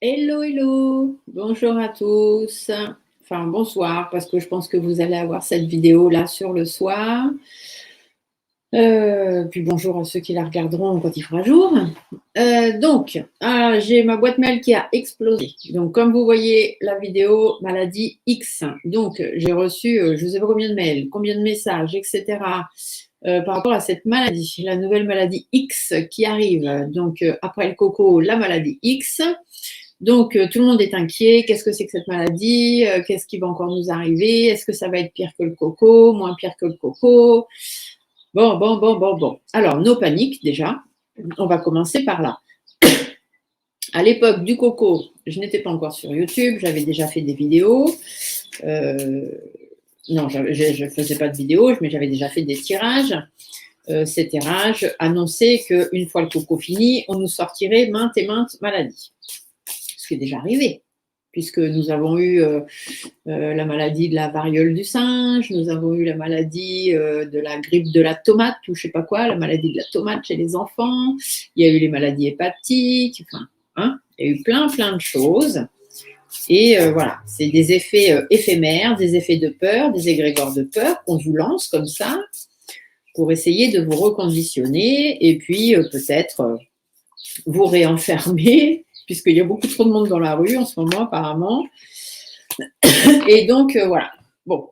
Hello, hello, bonjour à tous. Enfin, bonsoir, parce que je pense que vous allez avoir cette vidéo là sur le soir. Puis bonjour à ceux qui la regarderont quand il fera jour. J'ai ma boîte mail qui a explosé. Donc, comme vous voyez, la vidéo maladie X. Donc, j'ai reçu je ne sais pas combien de mails, combien de messages, etc. Par rapport à cette maladie, la nouvelle maladie X qui arrive. Donc, après le coco, la maladie X. Donc, tout le monde est inquiet. Qu'est-ce que c'est que cette maladie? Qu'est-ce qui va encore nous arriver? Est-ce que ça va être pire que le coco? Moins pire que le coco? Bon. Alors, nos paniques, déjà. On va commencer par là. À l'époque du coco, je n'étais pas encore sur YouTube. J'avais déjà fait des vidéos. Non, je ne faisais pas de vidéos, mais j'avais déjà fait des tirages. Ces tirages annonçaient qu'une fois le coco fini, on nous sortirait maintes et maintes maladies. Ce qui est déjà arrivé, puisque nous avons eu la maladie de la variole du singe, nous avons eu la maladie de la grippe de la tomate, ou je ne sais pas quoi, la maladie de la tomate chez les enfants, il y a eu les maladies hépatiques, enfin, il y a eu plein de choses. Et voilà, c'est des effets éphémères, des effets de peur, des égrégores de peur qu'on vous lance comme ça pour essayer de vous reconditionner et puis peut-être vous réenfermer, puisqu'il y a beaucoup trop de monde dans la rue en ce moment apparemment. Et donc, voilà. Bon,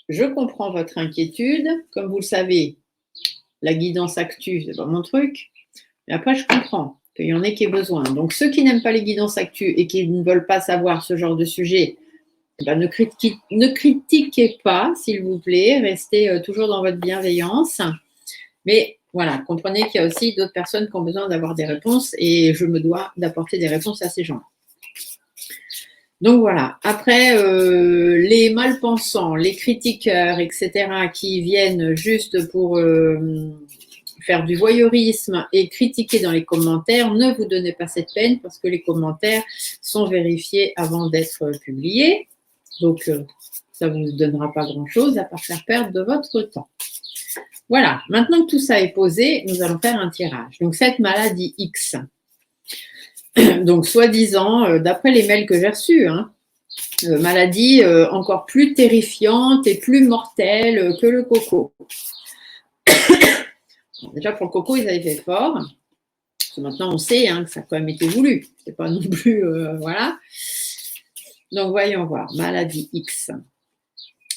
je comprends votre inquiétude. Comme vous le savez, la guidance actu, c'est pas mon truc. Mais après, je comprends qu'il y en ait qui aient besoin. Donc, ceux qui n'aiment pas les guidances actu et qui ne veulent pas savoir ce genre de sujet, ben, ne critiquez pas, s'il vous plaît. Restez toujours dans votre bienveillance. Mais voilà, comprenez qu'il y a aussi d'autres personnes qui ont besoin d'avoir des réponses et je me dois d'apporter des réponses à ces gens. Donc voilà, après, les malpensants, les critiqueurs, etc., qui viennent juste pour faire du voyeurisme et critiquer dans les commentaires, ne vous donnez pas cette peine parce que les commentaires sont vérifiés avant d'être publiés. Donc, ça ne vous donnera pas grand-chose à part faire perdre de votre temps. Voilà, maintenant que tout ça est posé, nous allons faire un tirage. Donc, cette maladie X, donc soi-disant, d'après les mails que j'ai reçus, maladie encore plus terrifiante et plus mortelle que le coco. Déjà, pour le coco, ils avaient fait fort. Parce que maintenant, on sait que ça a quand même été voulu. C'est pas non plus... voilà. Donc, voyons voir. Maladie X.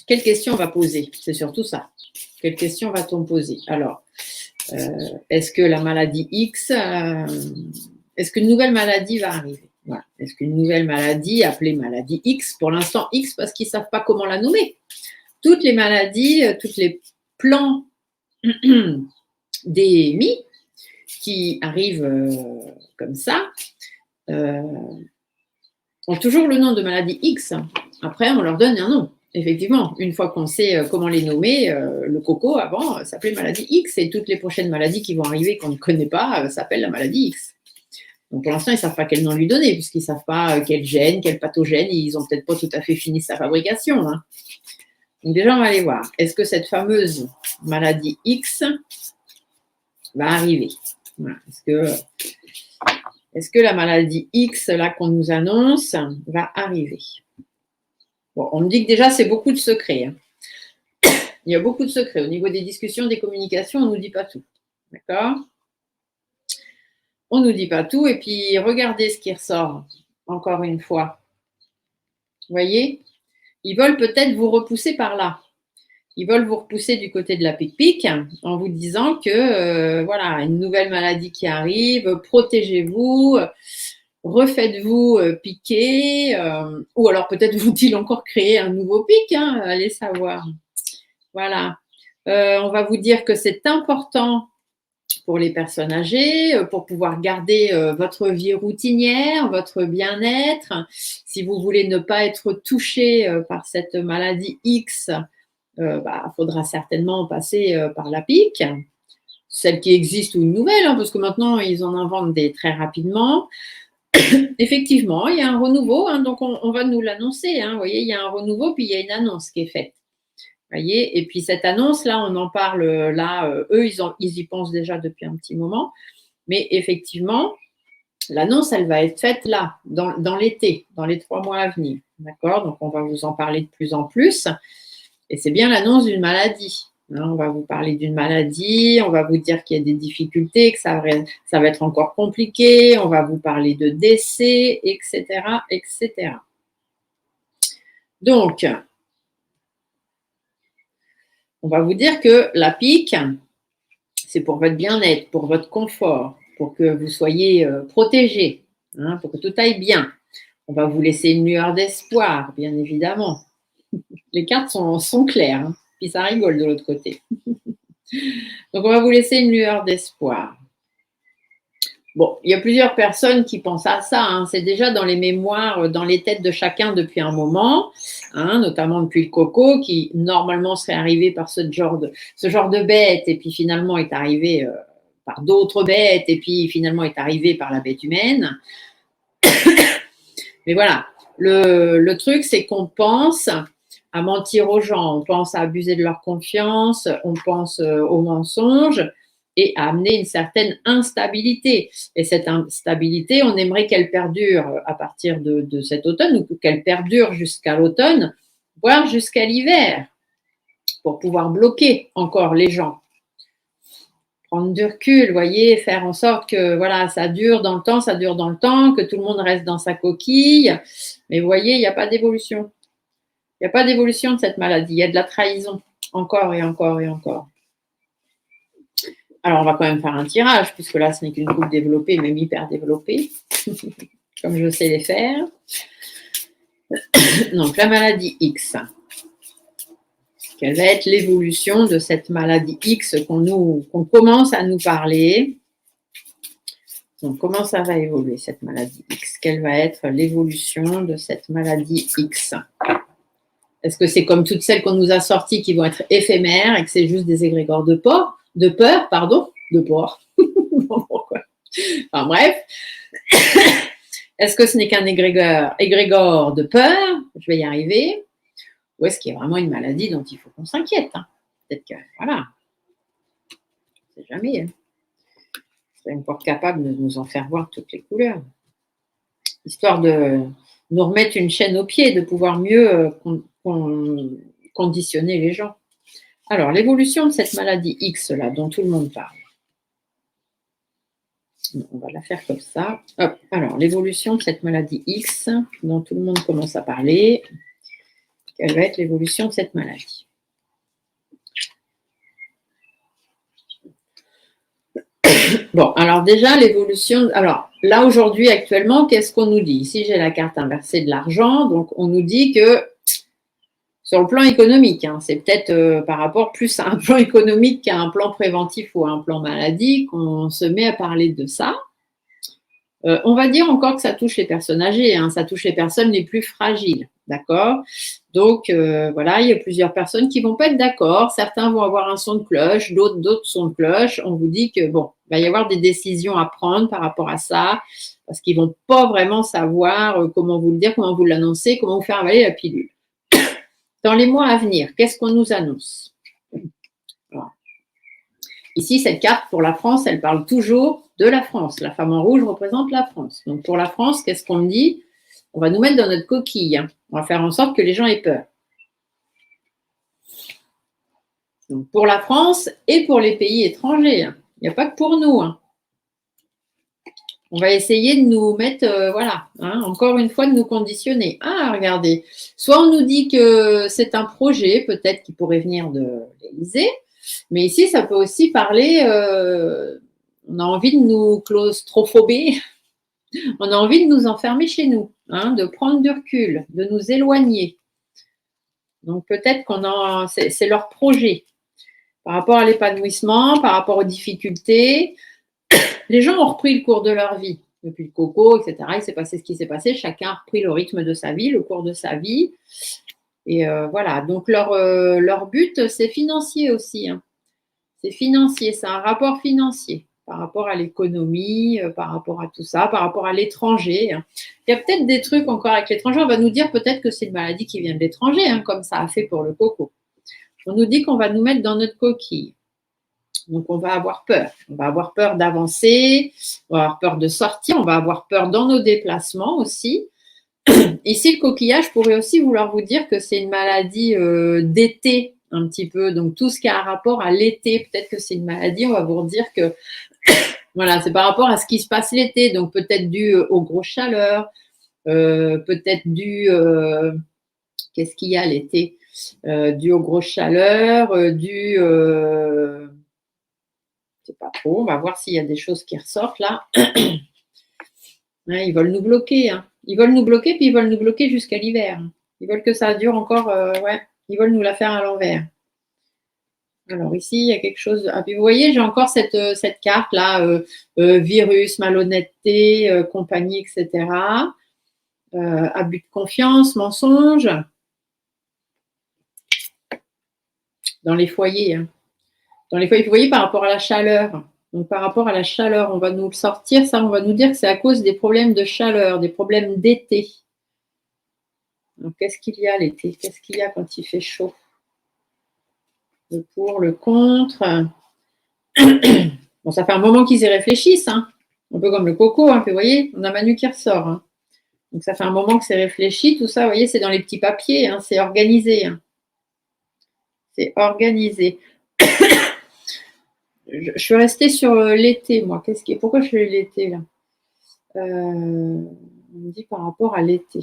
Quelle question on va poser? C'est surtout ça. Quelle question va-t-on poser? Alors, est-ce que la maladie X... est-ce qu'une nouvelle maladie va arriver? Voilà. Est-ce qu'une nouvelle maladie, appelée maladie X, pour l'instant X parce qu'ils ne savent pas comment la nommer. Toutes les maladies, tous les plans DMI qui arrivent comme ça ont toujours le nom de maladie X. Après, on leur donne un nom. Effectivement, une fois qu'on sait comment les nommer, le coco avant s'appelait maladie X et toutes les prochaines maladies qui vont arriver qu'on ne connaît pas s'appellent la maladie X. Donc pour l'instant, ils ne savent pas quel nom lui donner, puisqu'ils ne savent pas quel gène, quel pathogène, ils n'ont peut-être pas tout à fait fini sa fabrication. Donc déjà, on va aller voir. Est-ce que cette fameuse maladie X va arriver? Voilà. Est-ce que la maladie X, là, qu'on nous annonce, va arriver? Bon, on me dit que déjà, c'est beaucoup de secrets. Il y a beaucoup de secrets. Au niveau des discussions, des communications, on ne nous dit pas tout. D'accord? On ne nous dit pas tout. Et puis, regardez ce qui ressort, encore une fois. Vous voyez? Ils veulent peut-être vous repousser par là. Ils veulent vous repousser du côté de la pic-pic en vous disant que, voilà, une nouvelle maladie qui arrive, protégez-vous, refaites-vous piquer, ou alors peut-être vous-il encore créer un nouveau pic, allez savoir. Voilà. On va vous dire que c'est important pour les personnes âgées, pour pouvoir garder votre vie routinière, votre bien-être. Si vous voulez ne pas être touché par cette maladie X, faudra certainement passer par la PIC, celle qui existe ou une nouvelle, parce que maintenant, ils en inventent des très rapidement. Effectivement, il y a un renouveau, donc on va nous l'annoncer. Vous voyez, il y a un renouveau, puis il y a une annonce qui est faite. Voyez, et puis cette annonce-là, on en parle là, eux, ils y pensent déjà depuis un petit moment. Mais effectivement, L'annonce, elle va être faite là, dans l'été, dans les 3 mois à venir. D'accord? Donc, on va vous en parler de plus en plus. Et c'est bien l'annonce d'une maladie. On va vous parler d'une maladie, on va vous dire qu'il y a des difficultés, que ça va être encore compliqué, on va vous parler de décès, etc., etc. Donc, on va vous dire que la pique, c'est pour votre bien-être, pour votre confort, pour que vous soyez protégé, pour que tout aille bien. On va vous laisser une lueur d'espoir, bien évidemment. Les cartes sont claires, puis ça rigole de l'autre côté. Donc, on va vous laisser une lueur d'espoir. Bon, il y a plusieurs personnes qui pensent à ça. C'est déjà dans les mémoires, dans les têtes de chacun depuis un moment, notamment depuis le coco, qui normalement serait arrivé par ce genre de bête, et puis finalement est arrivé par d'autres bêtes, et puis finalement est arrivé par la bête humaine. Mais voilà, le truc, c'est qu'on pense à mentir aux gens, on pense à abuser de leur confiance, on pense aux mensonges et à amener une certaine instabilité. Et cette instabilité, on aimerait qu'elle perdure à partir de cet automne ou qu'elle perdure jusqu'à l'automne, voire jusqu'à l'hiver, pour pouvoir bloquer encore les gens. Prendre du recul, voyez, faire en sorte que voilà, ça dure dans le temps, que tout le monde reste dans sa coquille. Mais vous voyez, il n'y a pas d'évolution. Il n'y a pas d'évolution de cette maladie. Il y a de la trahison, encore et encore et encore. Alors, on va quand même faire un tirage, puisque là, ce n'est qu'une coupe développée, même hyper développée, comme je sais les faire. Donc, la maladie X. Quelle va être l'évolution de cette maladie X qu'on commence à nous parler? Donc, comment ça va évoluer, cette maladie X? Quelle va être l'évolution de cette maladie X? Est-ce que c'est comme toutes celles qu'on nous a sorties qui vont être éphémères et que c'est juste des égrégores de peur? Pourquoi? Enfin bref. Est-ce que ce n'est qu'un égrégore de peur? Je vais y arriver. Ou est-ce qu'il y a vraiment une maladie dont il faut qu'on s'inquiète? Peut-être que, voilà. On ne sait jamais. C'est encore capable de nous en faire voir toutes les couleurs. Histoire de nous remettre une chaîne au pied, de pouvoir mieux conditionner les gens. Alors, l'évolution de cette maladie X, là, dont tout le monde parle. On va la faire comme ça. Hop. Alors, l'évolution de cette maladie X, dont tout le monde commence à parler. Quelle va être l'évolution de cette maladie? Bon, alors déjà, l'évolution... Alors, là, aujourd'hui, actuellement, qu'est-ce qu'on nous dit? Ici, j'ai la carte inversée de l'argent. Donc, on nous dit que sur le plan économique, c'est peut-être par rapport plus à un plan économique qu'à un plan préventif ou à un plan maladie qu'on se met à parler de ça. On va dire encore que ça touche les personnes âgées, ça touche les personnes les plus fragiles, d'accord? Donc, voilà, il y a plusieurs personnes qui ne vont pas être d'accord. Certains vont avoir un son de cloche, d'autres sons de cloche. On vous dit que, bon, il va y avoir des décisions à prendre par rapport à ça, parce qu'ils ne vont pas vraiment savoir comment vous le dire, comment vous l'annoncer, comment vous faire avaler la pilule. Dans les mois à venir, qu'est-ce qu'on nous annonce? Alors, ici, cette carte pour la France, elle parle toujours de la France. La femme en rouge représente la France. Donc, pour la France, qu'est-ce qu'on me dit? On va nous mettre dans notre coquille. On va faire en sorte que les gens aient peur. Donc, pour la France et pour les pays étrangers. Il n'y a pas que pour nous. On va essayer de nous mettre, voilà, encore une fois, de nous conditionner. Ah, regardez, soit on nous dit que c'est un projet, peut-être qui pourrait venir de l'Élysée, mais ici, ça peut aussi parler, on a envie de nous claustrophober, on a envie de nous enfermer chez nous, de prendre du recul, de nous éloigner. Donc, peut-être c'est leur projet. Par rapport à l'épanouissement, par rapport aux difficultés, les gens ont repris le cours de leur vie. Depuis le coco, etc., il s'est passé ce qui s'est passé. Chacun a repris le rythme de sa vie, le cours de sa vie. Et voilà. Donc, leur but, c'est financier aussi. C'est financier, c'est un rapport financier par rapport à l'économie, par rapport à tout ça, par rapport à l'étranger. Il y a peut-être des trucs encore avec l'étranger. On va nous dire peut-être que c'est une maladie qui vient de l'étranger, comme ça a fait pour le coco. On nous dit qu'on va nous mettre dans notre coquille. Donc, on va avoir peur. On va avoir peur d'avancer, on va avoir peur de sortir, on va avoir peur dans nos déplacements aussi. Ici, le coquillage pourrait aussi vouloir vous dire que c'est une maladie d'été un petit peu. Donc, tout ce qui a un rapport à l'été, peut-être que c'est une maladie, on va vous dire que voilà, c'est par rapport à ce qui se passe l'été. Donc, peut-être dû aux grosses chaleurs, peut-être dû, qu'est-ce qu'il y a l'été dû aux grosses chaleurs, dû, je sais pas trop, on va voir s'il y a des choses qui ressortent là. Ouais, ils veulent nous bloquer. Hein. Ils veulent nous bloquer, puis ils veulent nous bloquer jusqu'à l'hiver. Ils veulent que ça dure encore, ouais, ils veulent nous la faire à l'envers. Alors ici, il y a quelque chose. Ah, puis vous voyez, j'ai encore cette carte-là, virus, malhonnêteté, compagnie, etc. Abus de confiance, mensonge. Dans les foyers. Hein. Dans les foyers, vous voyez, par rapport à la chaleur. Donc, par rapport à la chaleur, on va nous le sortir. Ça, on va nous dire que c'est à cause des problèmes de chaleur, des problèmes d'été. Donc, qu'est-ce qu'il y a l'été? Qu'est-ce qu'il y a quand il fait chaud? Le pour, le contre. Bon, ça fait un moment qu'ils y réfléchissent. Hein. Un peu comme le coco. Hein, vous voyez, on a Manu qui ressort. Hein. Donc, ça fait un moment que c'est réfléchi. Tout ça, vous voyez, c'est dans les petits papiers. Hein, c'est organisé. Hein. C'est organisé. Je suis restée sur l'été, moi. Pourquoi je fais l'été, là on me dit par rapport à l'été.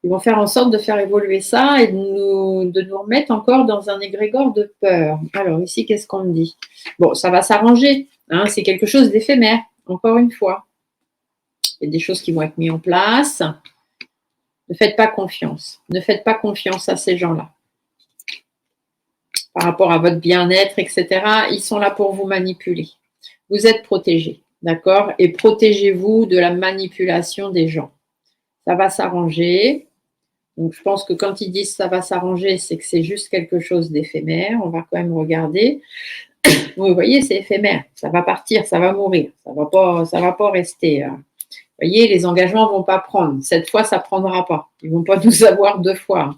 Ils vont faire en sorte de faire évoluer ça et de nous remettre encore dans un égrégore de peur. Alors, ici, qu'est-ce qu'on me dit? Bon, ça va s'arranger. Hein, c'est quelque chose d'éphémère, encore une fois. Il y a des choses qui vont être mises en place. Ne faites pas confiance. Ne faites pas confiance à ces gens-là. Par rapport à votre bien-être, etc., ils sont là pour vous manipuler. Vous êtes protégés, d'accord? Et protégez-vous de la manipulation des gens. Ça va s'arranger. Donc, je pense que quand ils disent ça va s'arranger, c'est que c'est juste quelque chose d'éphémère. On va quand même regarder. Vous voyez, c'est éphémère. Ça va partir, ça va mourir. Ça va pas rester. Vous voyez, les engagements ne vont pas prendre. Cette fois, ça ne prendra pas. Ils ne vont pas nous avoir 2 fois.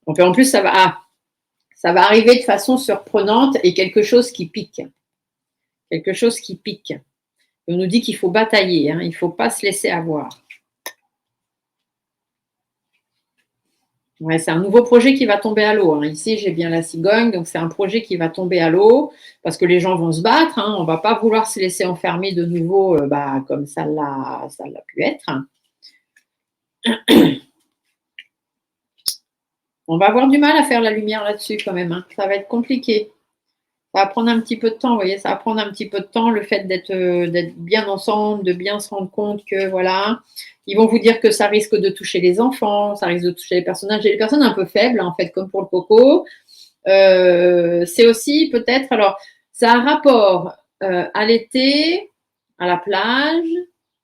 Donc, en plus, ça va arriver de façon surprenante et quelque chose qui pique. Quelque chose qui pique. Et on nous dit qu'il faut batailler. Hein, il ne faut pas se laisser avoir. Ouais, c'est un nouveau projet qui va tomber à l'eau. Hein. Ici, j'ai bien la cigogne, donc c'est un projet qui va tomber à l'eau parce que les gens vont se battre. Hein. On ne va pas vouloir se laisser enfermer de nouveau comme ça l'a pu être. On va avoir du mal à faire la lumière là-dessus quand même. Hein. Ça va être compliqué. Ça va prendre un petit peu de temps, vous voyez, ça va prendre un petit peu de temps, le fait d'être bien ensemble, de bien se rendre compte que, voilà, ils vont vous dire que ça risque de toucher les enfants, ça risque de toucher les personnages, et les personnes un peu faibles, en fait, comme pour le coco. C'est aussi peut-être, alors, ça a un rapport à l'été, à la plage,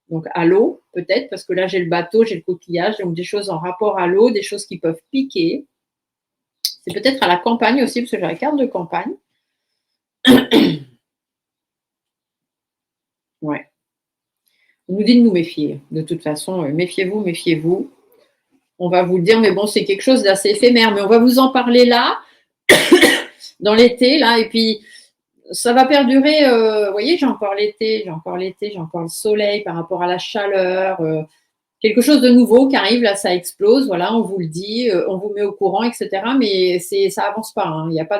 donc à l'eau, peut-être, parce que là, j'ai le bateau, j'ai le coquillage, donc des choses en rapport à l'eau, des choses qui peuvent piquer. C'est peut-être à la campagne aussi, parce que j'ai la carte de campagne. Ouais. On nous dit de nous méfier. De toute façon, méfiez-vous, méfiez-vous. On va vous le dire, mais bon, c'est quelque chose d'assez éphémère. Mais on va vous en parler là, dans l'été, là, et puis ça va perdurer. Vous voyez, j'ai encore l'été, j'ai encore le soleil par rapport à la chaleur. Quelque chose de nouveau qui arrive, là, ça explose. Voilà, on vous le dit, on vous met au courant, etc. Mais ça avance pas. Hein. Il n'y a pas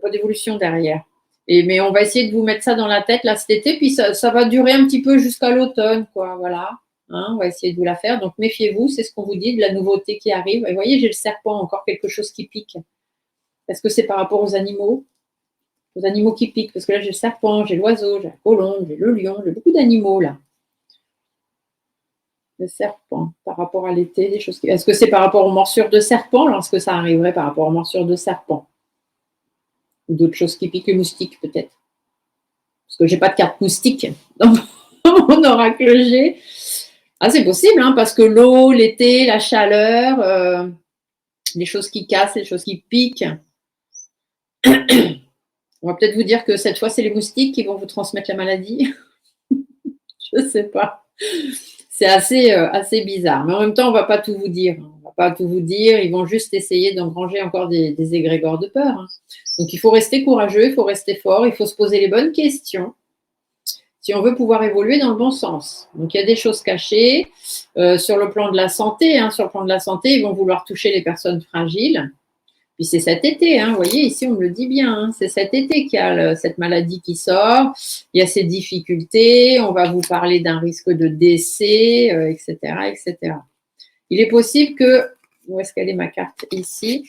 d'évolution derrière. Mais on va essayer de vous mettre ça dans la tête là cet été, puis ça va durer un petit peu jusqu'à l'automne, quoi. Voilà. Hein, on va essayer de vous la faire. Donc méfiez-vous, c'est ce qu'on vous dit de la nouveauté qui arrive. Et vous voyez, j'ai le serpent, encore quelque chose qui pique. Est-ce que c'est par rapport aux animaux qui piquent? Parce que là, j'ai le serpent, j'ai l'oiseau, j'ai la colombe, j'ai le lion, j'ai beaucoup d'animaux là. Le serpent, par rapport à l'été, des choses qui. Est-ce que c'est par rapport aux morsures de serpent lorsque ça arriverait par rapport aux morsures de serpent? Ou d'autres choses qui piquent, les moustiques peut-être. Parce que j'ai pas de carte moustique dans mon oracle G. Ah, c'est possible, hein, parce que l'eau, l'été, la chaleur, les choses qui cassent, les choses qui piquent. On va peut-être vous dire que cette fois, c'est les moustiques qui vont vous transmettre la maladie. Je ne sais pas. C'est assez bizarre. Mais en même temps, on ne va pas tout vous dire. On ne va pas tout vous dire, ils vont juste essayer d'engranger encore des égrégores de peur. Hein. Donc, il faut rester courageux, il faut rester fort, il faut se poser les bonnes questions si on veut pouvoir évoluer dans le bon sens. Donc, il y a des choses cachées. Sur le plan de la santé, hein, sur le plan de la santé, ils vont vouloir toucher les personnes fragiles. Puis c'est cet été, hein, vous voyez, ici on me le dit bien, hein, c'est cet été qu'il y a cette maladie qui sort, il y a ces difficultés, on va vous parler d'un risque de décès, etc., etc. Il est possible que, où est-ce qu'elle est ma carte ici?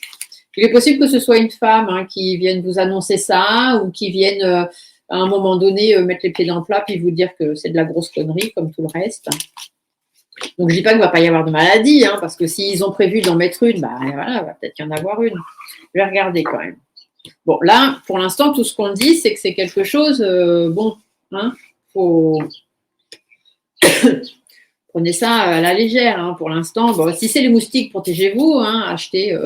Il est possible que ce soit une femme hein, qui vienne vous annoncer ça ou qui vienne à un moment donné mettre les pieds dans le plat puis vous dire que c'est de la grosse connerie comme tout le reste. Donc, je ne dis pas qu'il ne va pas y avoir de maladie, hein, parce que s'ils ont prévu d'en mettre une, bah voilà, il va peut-être y en avoir une. Je vais regarder quand même. Bon, là, pour l'instant, tout ce qu'on dit, c'est que c'est quelque chose, bon, hein, faut... Prenez ça à la légère, hein, pour l'instant. Bon, si c'est les moustiques, protégez-vous, hein, achetez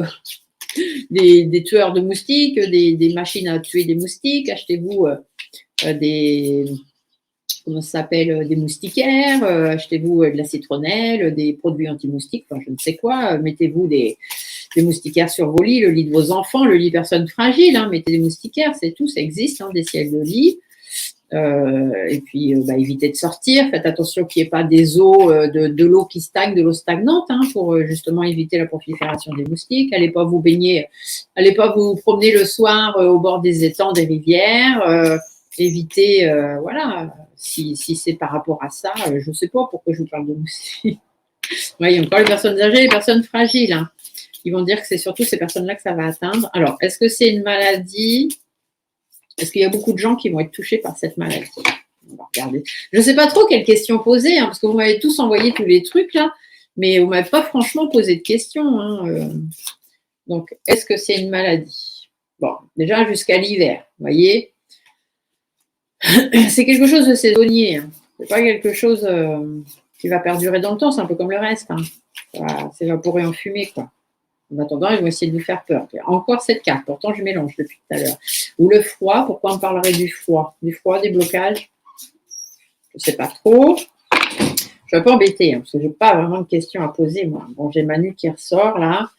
des tueurs de moustiques, des machines à tuer des moustiques, achetez-vous des... Comment ça s'appelle, des moustiquaires, achetez-vous de la citronnelle, des produits anti-moustiques, enfin je ne sais quoi, mettez-vous des moustiquaires sur vos lits, le lit de vos enfants, le lit personnes fragiles, hein, mettez des moustiquaires, c'est tout, ça existe, hein, des sièges de lit. Et puis évitez de sortir, faites attention qu'il n'y ait pas des eaux, de l'eau qui stagne, de l'eau stagnante, hein, pour justement éviter la prolifération des moustiques. Allez pas vous baigner, allez pas vous promener le soir au bord des étangs, des rivières, évitez, voilà. Si c'est par rapport à ça, je ne sais pas pourquoi je vous parle de moustiques. Ouais, il y a encore les personnes âgées, les personnes fragiles. Hein. Ils vont dire que c'est surtout ces personnes-là que ça va atteindre. Alors, est-ce que c'est une maladie? Est-ce qu'il y a beaucoup de gens qui vont être touchés par cette maladie? On va regarder. Je ne sais pas trop quelles questions poser, hein, parce que vous m'avez tous envoyé tous les trucs là, mais vous ne m'avez pas franchement posé de questions. Hein, Donc, est-ce que c'est une maladie? Bon, déjà jusqu'à l'hiver, vous voyez. C'est quelque chose de saisonnier. Hein. C'est pas quelque chose qui va perdurer dans le temps. C'est un peu comme le reste. Hein. Ça va s'évaporer en fumée, quoi. En attendant, ils vont essayer de vous faire peur. Encore cette carte. Pourtant, je mélange depuis tout à l'heure. Ou le froid. Pourquoi on parlerait du froid? Du froid, des blocages? Je ne sais pas trop. Je suis un peu embêtée hein, parce que je n'ai pas vraiment de questions à poser, moi. Bon, j'ai Manu qui ressort là.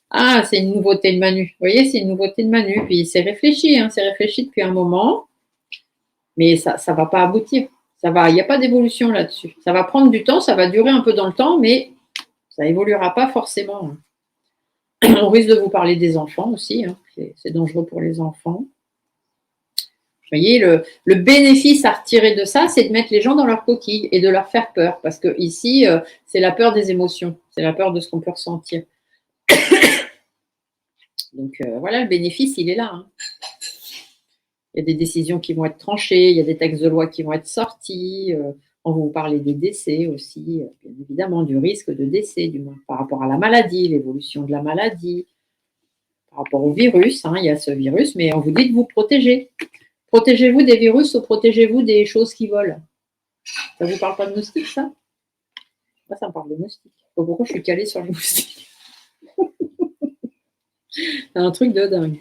Ah, c'est une nouveauté de Manu. Vous voyez, c'est une nouveauté de Manu. Puis c'est réfléchi. Hein, c'est réfléchi depuis un moment. Mais ça ne va pas aboutir. Il n'y a pas d'évolution là-dessus. Ça va prendre du temps, ça va durer un peu dans le temps, mais ça n'évoluera pas forcément. On risque de vous parler des enfants aussi. Hein. C'est dangereux pour les enfants. Vous voyez, le bénéfice à retirer de ça, c'est de mettre les gens dans leur coquille et de leur faire peur. Parce que ici, c'est la peur des émotions. C'est la peur de ce qu'on peut ressentir. Donc voilà, le bénéfice, il est là. Hein. Il y a des décisions qui vont être tranchées, il y a des textes de loi qui vont être sortis. On va vous parler des décès aussi, bien évidemment, du risque de décès, du moins par rapport à la maladie, l'évolution de la maladie, par rapport au virus. Hein, il y a ce virus, mais on vous dit de vous protéger. Protégez-vous des virus ou protégez-vous des choses qui volent. Ça ne vous parle pas de moustiques, ça? Moi, ça me parle de moustiques. Pourquoi je suis calée sur les moustiques? C'est un truc de dingue.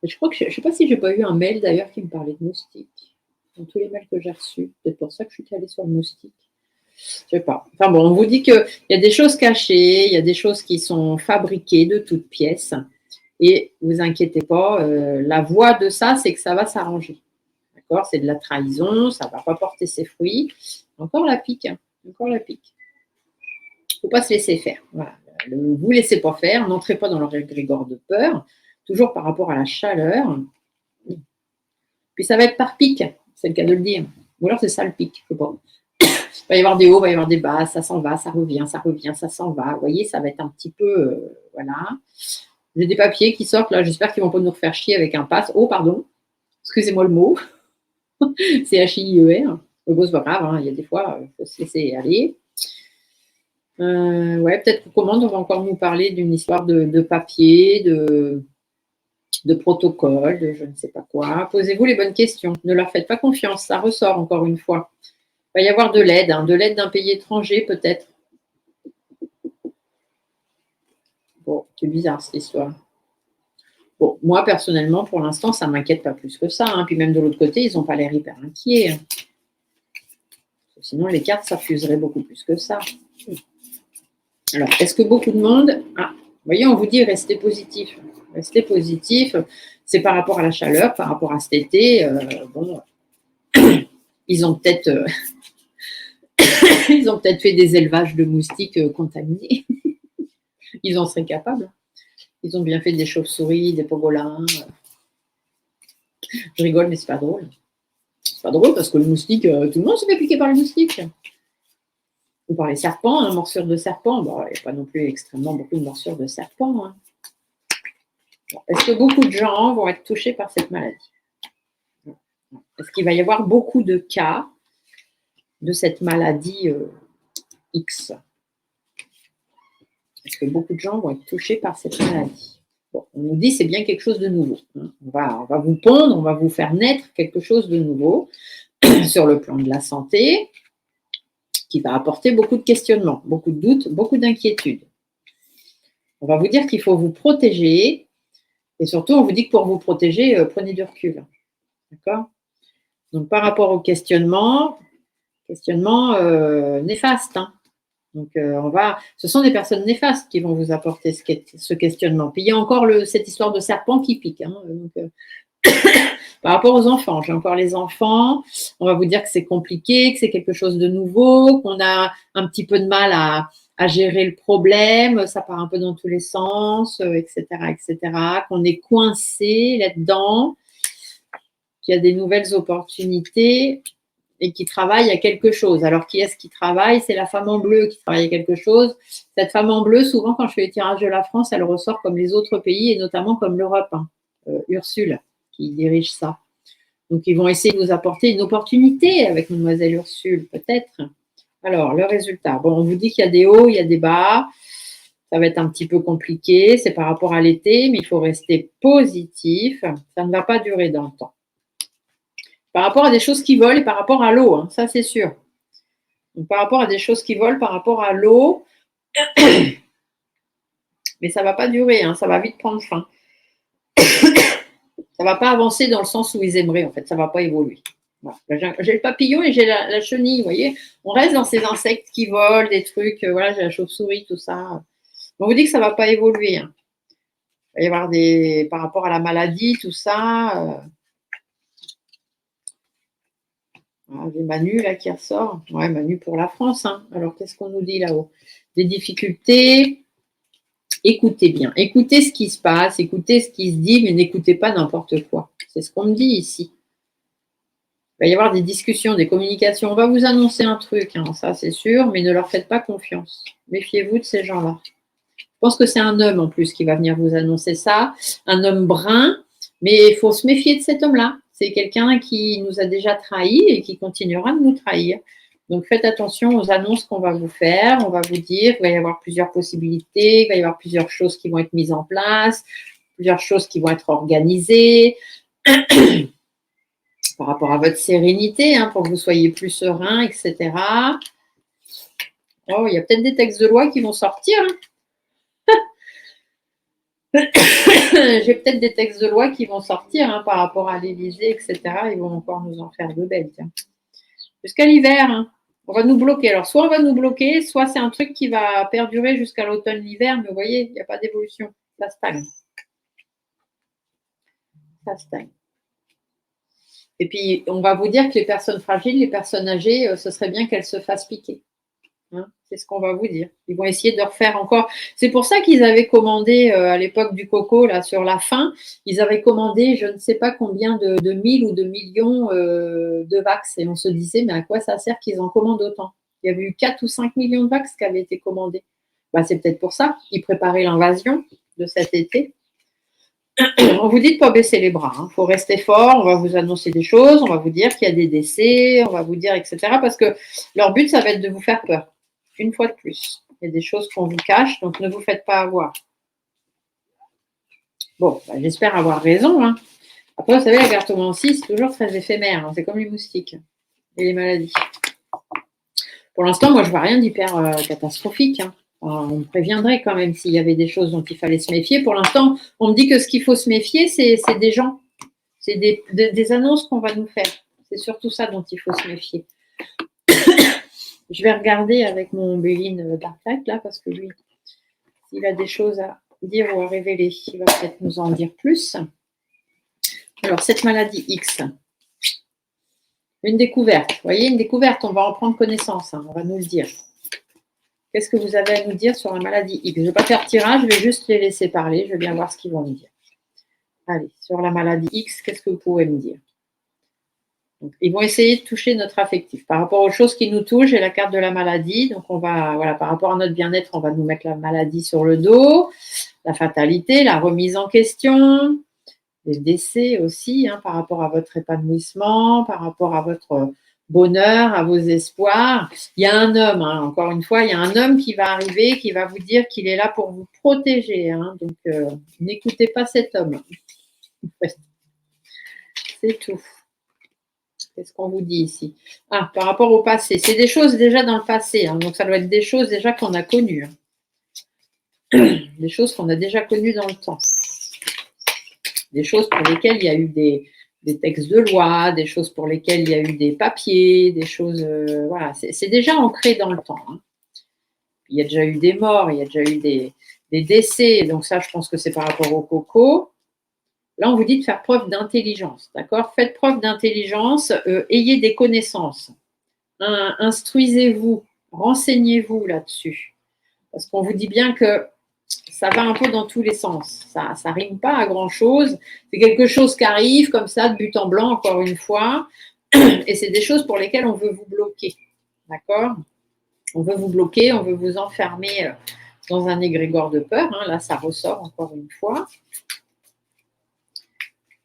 Je crois que je ne sais pas si j'ai pas eu un mail d'ailleurs qui me parlait de moustiques. Dans tous les mails que j'ai reçus. Peut-être pour ça que je suis calée sur le moustique. Je ne sais pas. Enfin bon, on vous dit qu'il y a des choses cachées, il y a des choses qui sont fabriquées de toutes pièces. Et ne vous inquiétez pas, la voie de ça, c'est que ça va s'arranger. D'accord? C'est de la trahison, ça ne va pas porter ses fruits. Encore la pique. Hein. Encore la pique. Il ne faut pas se laisser faire. Voilà. Vous ne laissez pas faire, n'entrez pas dans leur égrégore de peur. Toujours par rapport à la chaleur. Puis ça va être par pic, c'est le cas de le dire. Ou alors c'est ça le pic, je sais pas. Il va y avoir des hauts, il va y avoir des bas, ça s'en va, ça revient, ça s'en va. Vous voyez, ça va être un petit peu, voilà. J'ai des papiers qui sortent là, j'espère qu'ils ne vont pas nous refaire chier avec un pass. Oh, pardon, excusez-moi le mot. C'est H-I-E-R. Bon, c'est pas grave, hein. Il y a des fois, il faut se laisser aller. Ouais, peut-être que commande, on va encore nous parler d'une histoire de papier, de protocole, de je ne sais pas quoi. Posez-vous les bonnes questions. Ne leur faites pas confiance. Ça ressort encore une fois. Il va y avoir de l'aide, hein, de l'aide d'un pays étranger peut-être. Bon, c'est bizarre cette histoire. Bon, moi personnellement, pour l'instant, ça ne m'inquiète pas plus que ça. Hein. Puis même de l'autre côté, ils n'ont pas l'air hyper inquiets. Hein. Sinon, les cartes, ça fuserait beaucoup plus que ça. Alors, est-ce que beaucoup de monde... Ah, vous voyez, on vous dit restez positif. Restez positif. C'est par rapport à la chaleur, par rapport à cet été. Bon, ils ont peut-être fait des élevages de moustiques contaminés. Ils en seraient capables. Ils ont bien fait des chauves-souris, des pangolins. Je rigole, mais c'est pas drôle. C'est pas drôle parce que le moustique, tout le monde se fait piquer par le moustique. Ou par les serpents, hein, morsures de serpents. Bon, il n'y a pas non plus extrêmement beaucoup de morsures de serpents. Hein. Bon, est-ce que beaucoup de gens vont être touchés par cette maladie? Est-ce qu'il va y avoir beaucoup de cas de cette maladie X? Est-ce que beaucoup de gens vont être touchés par cette maladie? Bon, on nous dit que c'est bien quelque chose de nouveau. Hein. On va vous pondre, on va vous faire naître quelque chose de nouveau sur le plan de la santé qui va apporter beaucoup de questionnements, beaucoup de doutes, beaucoup d'inquiétudes. On va vous dire qu'il faut vous protéger et surtout, on vous dit que pour vous protéger, prenez du recul. D'accord? Donc, par rapport au questionnement néfaste. Hein. Donc, ce sont des personnes néfastes qui vont vous apporter ce questionnement. Puis, il y a encore cette histoire de serpent qui pique. Hein. Donc, par rapport aux enfants, j'ai encore les enfants, on va vous dire que c'est compliqué, que c'est quelque chose de nouveau, qu'on a un petit peu de mal à gérer le problème, ça part un peu dans tous les sens, etc., qu'on est coincé là-dedans, qu'il y a des nouvelles opportunités et qui travaille à quelque chose. Alors, qui est-ce qui travaille? C'est la femme en bleu qui travaille à quelque chose. Cette femme en bleu, souvent, quand je fais le tirage de la France, elle ressort comme les autres pays et notamment comme l'Europe. Hein. Ursule, qui dirige ça. Donc, ils vont essayer de vous apporter une opportunité avec Mademoiselle Ursule, peut-être. Alors, le résultat. Bon, on vous dit qu'il y a des hauts, il y a des bas. Ça va être un petit peu compliqué. C'est par rapport à l'été, mais il faut rester positif. Ça ne va pas durer dans le temps. Par rapport à des choses qui volent et par rapport à l'eau, hein, ça c'est sûr. Donc, par rapport à des choses qui volent, par rapport à l'eau, mais ça ne va pas durer, hein, ça va vite prendre fin. Ça ne va pas avancer dans le sens où ils aimeraient, en fait, ça ne va pas évoluer. Voilà. J'ai le papillon et j'ai la chenille, vous voyez. On reste dans ces insectes qui volent, des trucs, voilà, j'ai la chauve-souris, tout ça. On vous dit que ça ne va pas évoluer. Hein. Il va y avoir par rapport à la maladie, tout ça. J'ai Manu là qui ressort. Ouais, Manu pour la France. Hein. Alors, qu'est-ce qu'on nous dit là-haut? Des difficultés. Écoutez bien. Écoutez ce qui se passe, écoutez ce qui se dit, mais n'écoutez pas n'importe quoi. C'est ce qu'on me dit ici. Il va y avoir des discussions, des communications. On va vous annoncer un truc, hein, ça c'est sûr, mais ne leur faites pas confiance. Méfiez-vous de ces gens-là. Je pense que c'est un homme en plus qui va venir vous annoncer ça. Un homme brun, mais il faut se méfier de cet homme-là. C'est quelqu'un qui nous a déjà trahis et qui continuera de nous trahir. Donc faites attention aux annonces qu'on va vous faire. On va vous dire qu'il va y avoir plusieurs possibilités, il va y avoir plusieurs choses qui vont être mises en place, plusieurs choses qui vont être organisées par rapport à votre sérénité, hein, pour que vous soyez plus serein, etc. Oh, il y a peut-être des textes de loi qui vont sortir. Hein. J'ai peut-être des textes de loi qui vont sortir hein, par rapport à l'Élysée, etc. Ils vont encore nous en faire de belles. Tiens. Jusqu'à l'hiver, hein. On va nous bloquer. Alors, soit on va nous bloquer, soit c'est un truc qui va perdurer jusqu'à l'automne-l'hiver. Mais vous voyez, il n'y a pas d'évolution. Ça stagne. Ça stagne. Et puis, on va vous dire que les personnes fragiles, les personnes âgées, ce serait bien qu'elles se fassent piquer. Hein, c'est ce qu'on va vous dire. Ils vont essayer de refaire encore. C'est pour ça qu'ils avaient commandé à l'époque du coco, là, sur la fin, ils avaient commandé je ne sais pas combien de mille ou de millions de vax. Et on se disait, mais à quoi ça sert qu'ils en commandent autant? Il y avait eu 4 ou 5 millions de vax qui avaient été commandés. Bah, c'est peut-être pour ça. Ils préparaient l'invasion de cet été. On vous dit de ne pas baisser les bras. Il faut rester fort. On va vous annoncer des choses. On va vous dire qu'il y a des décès. On va vous dire, etc. Parce que leur but, ça va être de vous faire peur. Une fois de plus. Il y a des choses qu'on vous cache, donc ne vous faites pas avoir. Bon, bah, j'espère avoir raison. Hein. Après, vous savez, la cartomancie, c'est toujours très éphémère. Hein. C'est comme les moustiques et les maladies. Pour l'instant, moi, je ne vois rien d'hyper catastrophique. Hein. On me préviendrait quand même s'il y avait des choses dont il fallait se méfier. Pour l'instant, on me dit que ce qu'il faut se méfier, c'est des gens. C'est des annonces qu'on va nous faire. C'est surtout ça dont il faut se méfier. Je vais regarder avec mon Béline Darklight là, parce que lui, s'il a des choses à dire ou à révéler, il va peut-être nous en dire plus. Alors, cette maladie X, une découverte. Vous voyez, une découverte, on va en prendre connaissance, hein, on va nous le dire. Qu'est-ce que vous avez à nous dire sur la maladie X? Je ne vais pas faire tirage, je vais juste les laisser parler, je vais bien voir ce qu'ils vont me dire. Allez, sur la maladie X, qu'est-ce que vous pouvez me dire? Donc, ils vont essayer de toucher notre affectif. Par rapport aux choses qui nous touchent, j'ai la carte de la maladie. Donc, on va, voilà, par rapport à notre bien-être, on va nous mettre la maladie sur le dos, la fatalité, la remise en question, les décès aussi, hein, par rapport à votre épanouissement, par rapport à votre bonheur, à vos espoirs. Il y a un homme, hein, encore une fois, il y a un homme qui va arriver, qui va vous dire qu'il est là pour vous protéger. Hein, donc, n'écoutez pas cet homme. C'est tout. Qu'est-ce qu'on vous dit ici? Ah, par rapport au passé. C'est des choses déjà dans le passé. Hein, donc, ça doit être des choses déjà qu'on a connues. Hein. Des choses qu'on a déjà connues dans le temps. Des choses pour lesquelles il y a eu des textes de loi, des choses pour lesquelles il y a eu des papiers, des choses... voilà, c'est déjà ancré dans le temps. Hein. Il y a déjà eu des morts, il y a déjà eu des décès. Donc, ça, je pense que c'est par rapport au coco. Là, on vous dit de faire preuve d'intelligence, d'accord? Faites preuve d'intelligence, ayez des connaissances, instruisez-vous, renseignez-vous là-dessus. Parce qu'on vous dit bien que ça va un peu dans tous les sens. Ça ne rime pas à grand-chose. C'est quelque chose qui arrive comme ça, de but en blanc, encore une fois. Et c'est des choses pour lesquelles on veut vous bloquer, d'accord? On veut vous bloquer, on veut vous enfermer dans un égrégore de peur. Hein. Là, ça ressort encore une fois.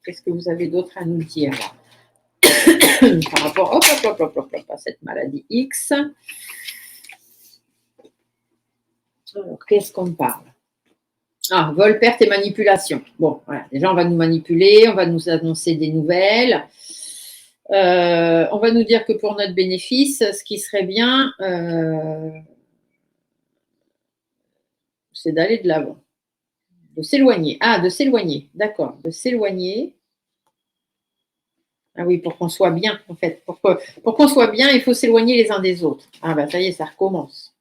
Qu'est-ce que vous avez d'autre à nous dire là? Par rapport à cette maladie X. Alors, qu'est-ce qu'on parle? Ah, vol, perte et manipulation. Bon, voilà. Déjà, on va nous manipuler, on va nous annoncer des nouvelles. On va nous dire que pour notre bénéfice, ce qui serait bien, c'est d'aller de l'avant. De s'éloigner. Ah, de s'éloigner. D'accord. De s'éloigner. Ah oui, pour qu'on soit bien, en fait. Pour qu'on soit bien, il faut s'éloigner les uns des autres. Ah bah ça y est, ça recommence.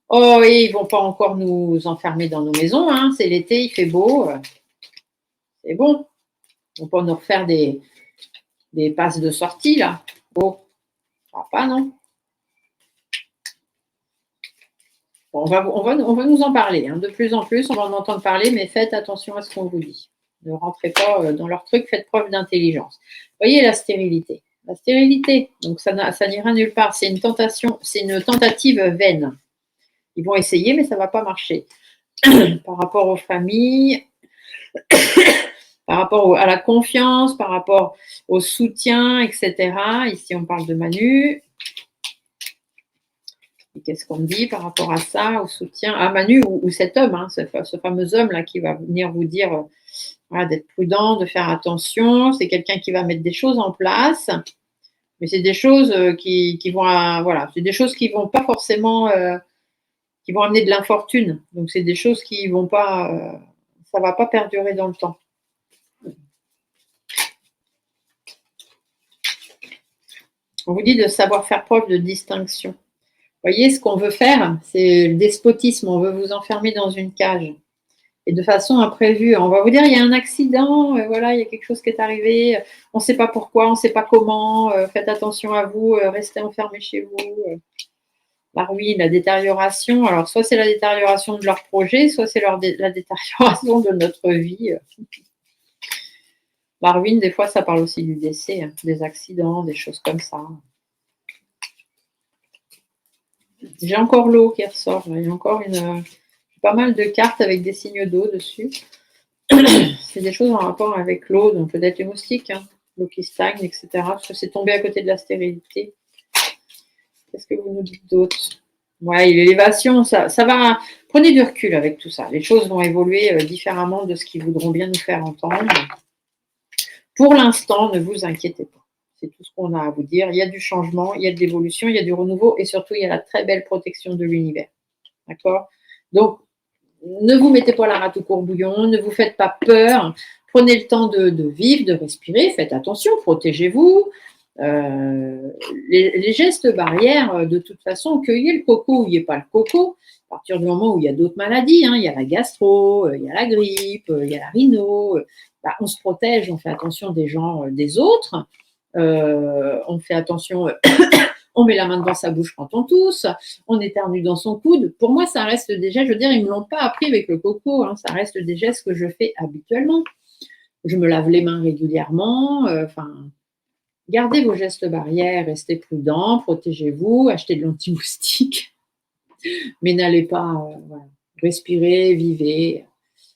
Oh, et ils ne vont pas encore nous enfermer dans nos maisons. Hein. C'est l'été, il fait beau. C'est bon. On peut nous refaire des passes de sortie, là. Oh, ça va pas, non? Bon, on va nous en parler. Hein. De plus en plus, on va en entendre parler, mais faites attention à ce qu'on vous dit. Ne rentrez pas dans leur truc, faites preuve d'intelligence. Voyez la stérilité. La stérilité, donc ça n'ira nulle part. C'est une tentation, c'est une tentative vaine. Ils vont essayer, mais ça ne va pas marcher. Par rapport aux familles, par rapport à la confiance, par rapport au soutien, etc. Ici, on parle de Manu. Et qu'est-ce qu'on dit par rapport à ça, au soutien à Manu ou cet homme, hein, ce fameux homme-là qui va venir vous dire voilà, d'être prudent, de faire attention. C'est quelqu'un qui va mettre des choses en place, mais c'est des choses qui vont, voilà, c'est des choses qui vont pas forcément, qui vont amener de l'infortune. Donc c'est des choses qui vont pas, ça va pas perdurer dans le temps. On vous dit de savoir faire preuve de distinction. Vous voyez, ce qu'on veut faire, c'est le despotisme. On veut vous enfermer dans une cage. Et de façon imprévue. On va vous dire, il y a un accident, voilà, il y a quelque chose qui est arrivé, on ne sait pas pourquoi, on ne sait pas comment, faites attention à vous, restez enfermés chez vous. La ruine, la détérioration. Alors, soit c'est la détérioration de leur projet, soit c'est la détérioration de notre vie. La ruine, des fois, ça parle aussi du décès, hein, des accidents, des choses comme ça. J'ai encore l'eau qui ressort. Il y a encore pas mal de cartes avec des signes d'eau dessus. C'est des choses en rapport avec l'eau, donc peut-être les moustiques, hein, l'eau qui stagne, etc. Parce que c'est tombé à côté de la stérilité. Qu'est-ce que vous nous dites d'autre? Ouais, l'élévation, ça va. Prenez du recul avec tout ça. Les choses vont évoluer différemment de ce qu'ils voudront bien nous faire entendre. Pour l'instant, ne vous inquiétez pas. C'est tout ce qu'on a à vous dire. Il y a du changement, il y a de l'évolution, il y a du renouveau et surtout, il y a la très belle protection de l'univers. D'accord? Donc, ne vous mettez pas la rate au courbouillon, ne vous faites pas peur. Prenez le temps de vivre, de respirer, faites attention, protégez-vous. Les gestes barrières, de toute façon, qu'il y ait le coco ou il n'y ait pas le coco, à partir du moment où il y a d'autres maladies, hein, il y a la gastro, il y a la grippe, il y a la rhino, bah, on se protège, on fait attention des gens, des autres, on fait attention, on met la main devant sa bouche quand on tousse, on éternue dans son coude. Pour moi, ça reste des gestes, je veux dire, ils ne me l'ont pas appris avec le coco, hein, ça reste des gestes que je fais habituellement. Je me lave les mains régulièrement, enfin. Gardez vos gestes barrières, restez prudents, protégez-vous, achetez de l'anti-moustique, mais n'allez pas voilà, respirer, vivez.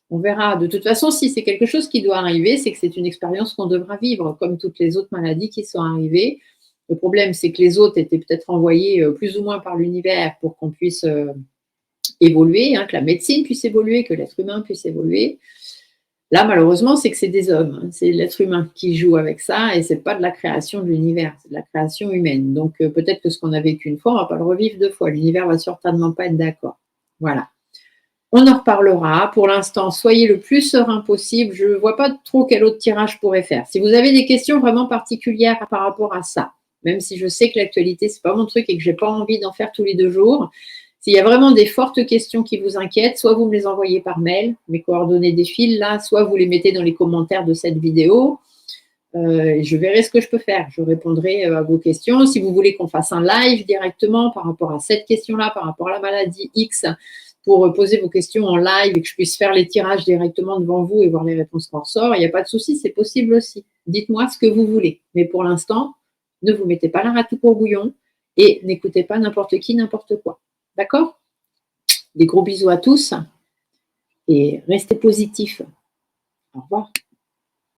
On verra. De toute façon, si c'est quelque chose qui doit arriver, c'est que c'est une expérience qu'on devra vivre, comme toutes les autres maladies qui sont arrivées. Le problème, c'est que les autres étaient peut-être envoyés plus ou moins par l'univers pour qu'on puisse évoluer, hein, que la médecine puisse évoluer, que l'être humain puisse évoluer. Là, malheureusement, c'est que c'est des hommes, hein. C'est l'être humain qui joue avec ça et c'est pas de la création de l'univers, c'est de la création humaine. Donc, peut-être que ce qu'on a vécu une fois, on va pas le revivre deux fois. L'univers va certainement pas être d'accord. Voilà. On en reparlera. Pour l'instant, soyez le plus serein possible. Je ne vois pas trop quel autre tirage je pourrais faire. Si vous avez des questions vraiment particulières par rapport à ça, même si je sais que l'actualité, c'est pas mon truc et que j'ai pas envie d'en faire tous les 2 jours, s'il y a vraiment des fortes questions qui vous inquiètent, soit vous me les envoyez par mail, mes coordonnées défilent là, soit vous les mettez dans les commentaires de cette vidéo. Je verrai ce que je peux faire. Je répondrai à vos questions. Si vous voulez qu'on fasse un live directement par rapport à cette question-là, par rapport à la maladie X, pour poser vos questions en live et que je puisse faire les tirages directement devant vous et voir les réponses qu'on ressort, il n'y a pas de souci, c'est possible aussi. Dites-moi ce que vous voulez. Mais pour l'instant, ne vous mettez pas la rate au courbouillon et n'écoutez pas n'importe qui, n'importe quoi. D'accord? Des gros bisous à tous et restez positifs. Au revoir.